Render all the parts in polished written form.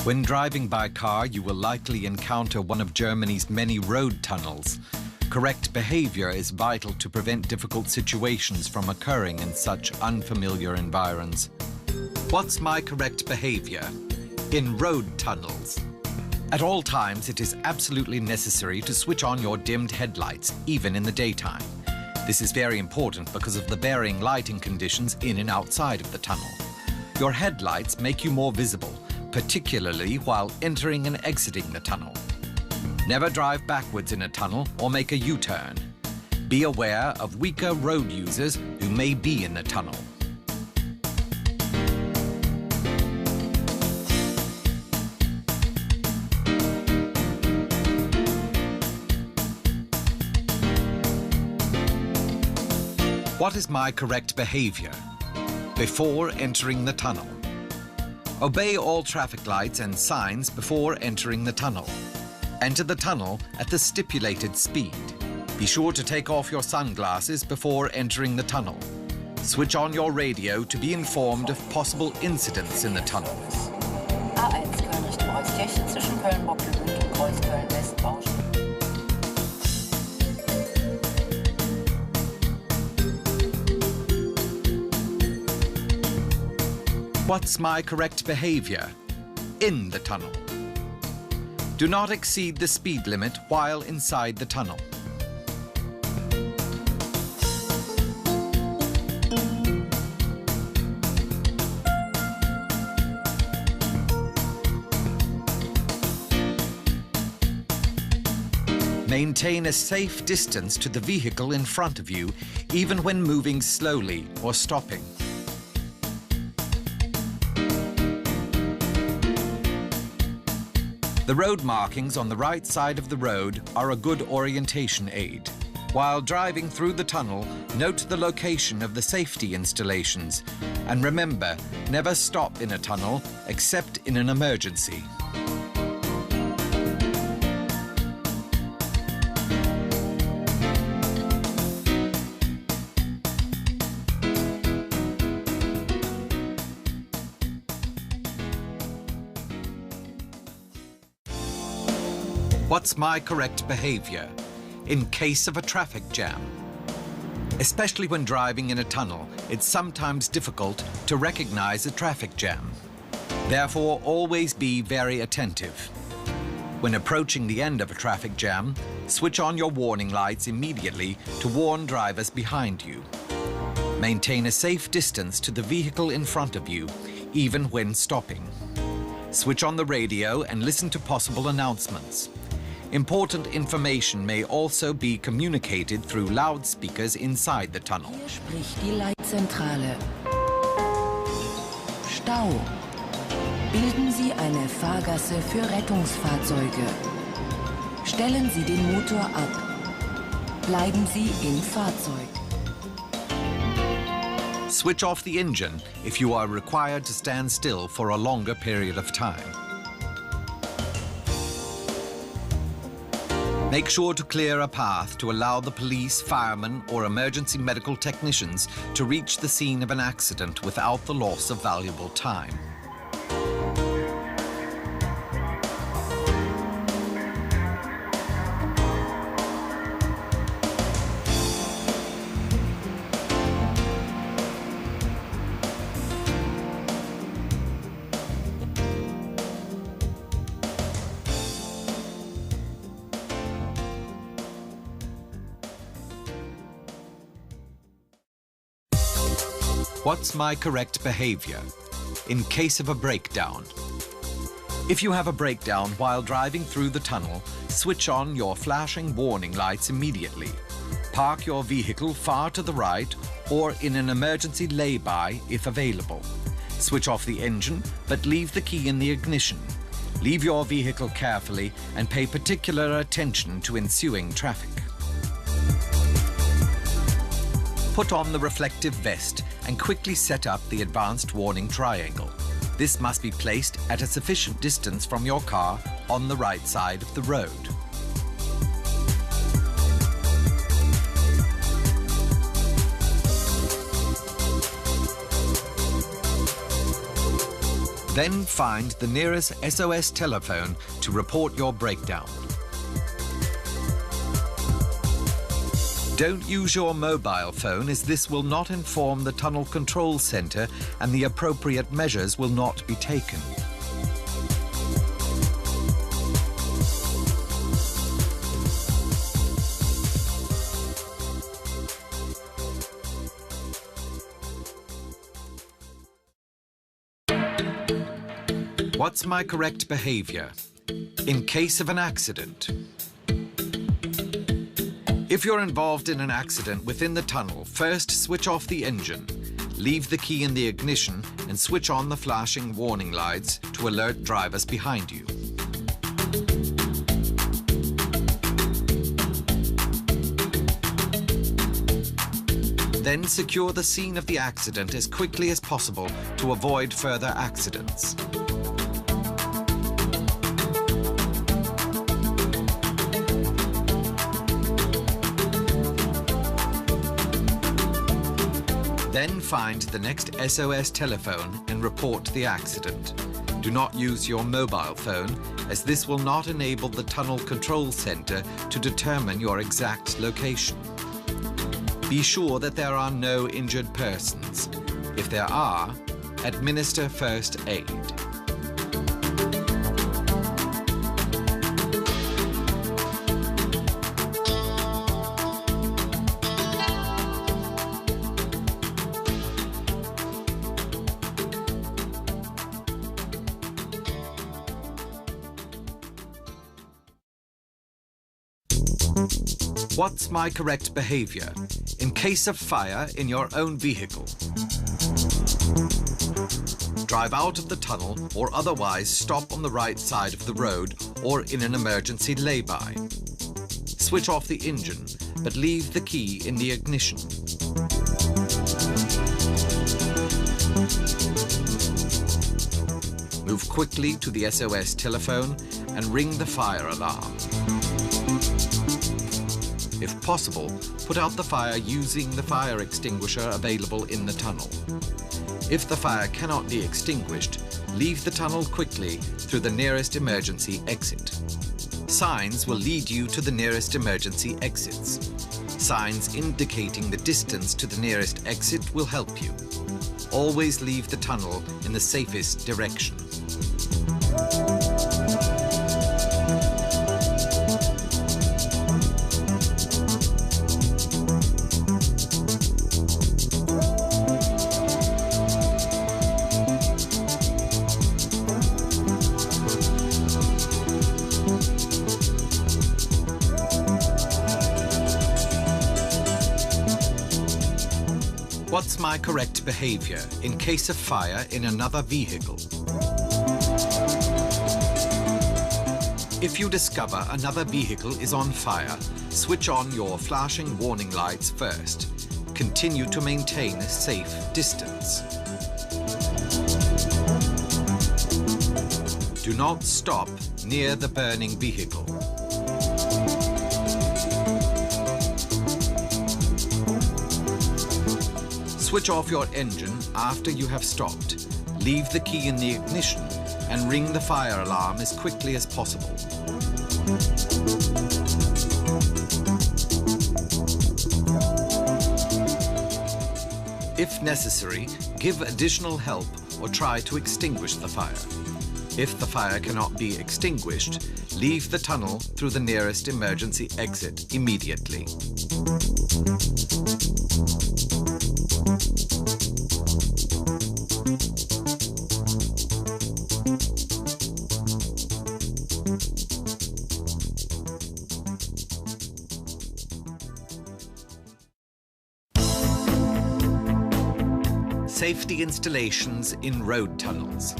When driving by car, you will likely encounter one of Germany's many road tunnels. Correct behavior is vital to prevent difficult situations from occurring in such unfamiliar environs. What's my correct behavior in road tunnels? At all times, it is absolutely necessary to switch on your dimmed headlights, even in the daytime. This is very important because of the varying lighting conditions in and outside of the tunnel. Your headlights make you more visible, particularly while entering and exiting the tunnel. Never drive backwards in a tunnel or make a U-turn. Be aware of weaker road users who may be in the tunnel. What is my correct behavior before entering the tunnel? Obey all traffic lights and signs before entering the tunnel. Enter the tunnel at the stipulated speed. Be sure to take off your sunglasses before entering the tunnel. Switch on your radio to be informed of possible incidents in the tunnel. A1 Köln Richtung Holzkirchen zwischen Köln-Bockl-Süd und Kreuz-Köln-West. What's my correct behavior in the tunnel? Do not exceed the speed limit while inside the tunnel. Maintain a safe distance to the vehicle in front of you, even when moving slowly or stopping. The road markings on the right side of the road are a good orientation aid. While driving through the tunnel, note the location of the safety installations. And remember, never stop in a tunnel except in an emergency. What's my correct behavior in case of a traffic jam? Especially when driving in a tunnel, it's sometimes difficult to recognize a traffic jam. Therefore, always be very attentive. When approaching the end of a traffic jam, switch on your warning lights immediately to warn drivers behind you. Maintain a safe distance to the vehicle in front of you, even when stopping. Switch on the radio and listen to possible announcements. Important information may also be communicated through loudspeakers inside the tunnel. Hier spricht die Leitzentrale. Stau. Bilden Sie eine Fahrgasse für Rettungsfahrzeuge. Stellen Sie den Motor ab. Bleiben Sie im Fahrzeug. Switch off the engine if you are required to stand still for a longer period of time. Make sure to clear a path to allow the police, firemen, or emergency medical technicians to reach the scene of an accident without the loss of valuable time. What's my correct behavior in case of a breakdown? If you have a breakdown while driving through the tunnel, switch on your flashing warning lights immediately. Park your vehicle far to the right or in an emergency lay-by if available. Switch off the engine, but leave the key in the ignition. Leave your vehicle carefully and pay particular attention to ensuing traffic. Put on the reflective vest and quickly set up the advanced warning triangle. This must be placed at a sufficient distance from your car on the right side of the road. Then find the nearest SOS telephone to report your breakdown. Don't use your mobile phone, as this will not inform the tunnel control center and the appropriate measures will not be taken. What's my correct behavior in case of an accident? If you're involved in an accident within the tunnel, first switch off the engine, leave the key in the ignition and switch on the flashing warning lights to alert drivers behind you. Then secure the scene of the accident as quickly as possible to avoid further accidents. Then find the next SOS telephone and report the accident. Do not use your mobile phone, as this will not enable the tunnel control center to determine your exact location. Be sure that there are no injured persons. If there are, administer first aid. What's my correct behavior in case of fire in your own vehicle? Drive out of the tunnel or otherwise stop on the right side of the road or in an emergency lay-by. Switch off the engine, but leave the key in the ignition. Move quickly to the SOS telephone and ring the fire alarm. If possible, put out the fire using the fire extinguisher available in the tunnel. If the fire cannot be extinguished, leave the tunnel quickly through the nearest emergency exit. Signs will lead you to the nearest emergency exits. Signs indicating the distance to the nearest exit will help you. Always leave the tunnel in the safest direction. What's my correct behavior in case of fire in another vehicle? If you discover another vehicle is on fire, switch on your flashing warning lights first. Continue to maintain a safe distance. Do not stop near the burning vehicle. Switch off your engine after you have stopped. Leave the key in the ignition and ring the fire alarm as quickly as possible. If necessary, give additional help or try to extinguish the fire. If the fire cannot be extinguished, leave the tunnel through the nearest emergency exit immediately. Safety installations in road tunnels.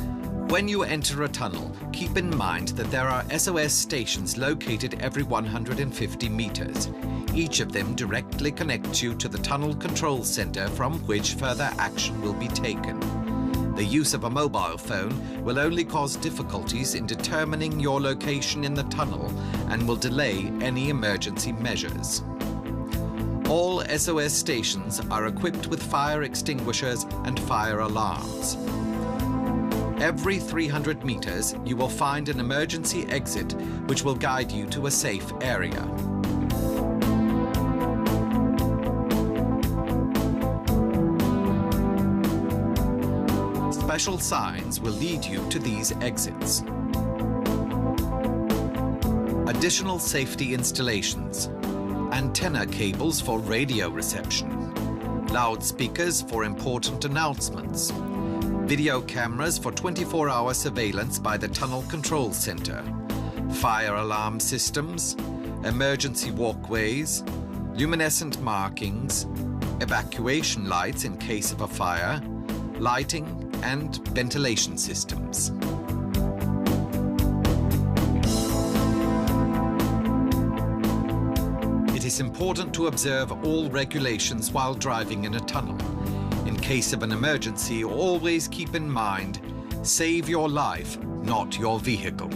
When you enter a tunnel, keep in mind that there are SOS stations located every 150 meters. Each of them directly connects you to the tunnel control center from which further action will be taken. The use of a mobile phone will only cause difficulties in determining your location in the tunnel and will delay any emergency measures. All SOS stations are equipped with fire extinguishers and fire alarms. Every 300 meters, you will find an emergency exit which will guide you to a safe area. Special signs will lead you to these exits. Additional safety installations. Antenna cables for radio reception. Loudspeakers for important announcements. Video cameras for 24-hour surveillance by the Tunnel Control Center. Fire alarm systems. Emergency walkways. Luminescent markings. Evacuation lights in case of a fire. Lighting and ventilation systems. It is important to observe all regulations while driving in a tunnel. In case of an emergency, always keep in mind, save your life, not your vehicle.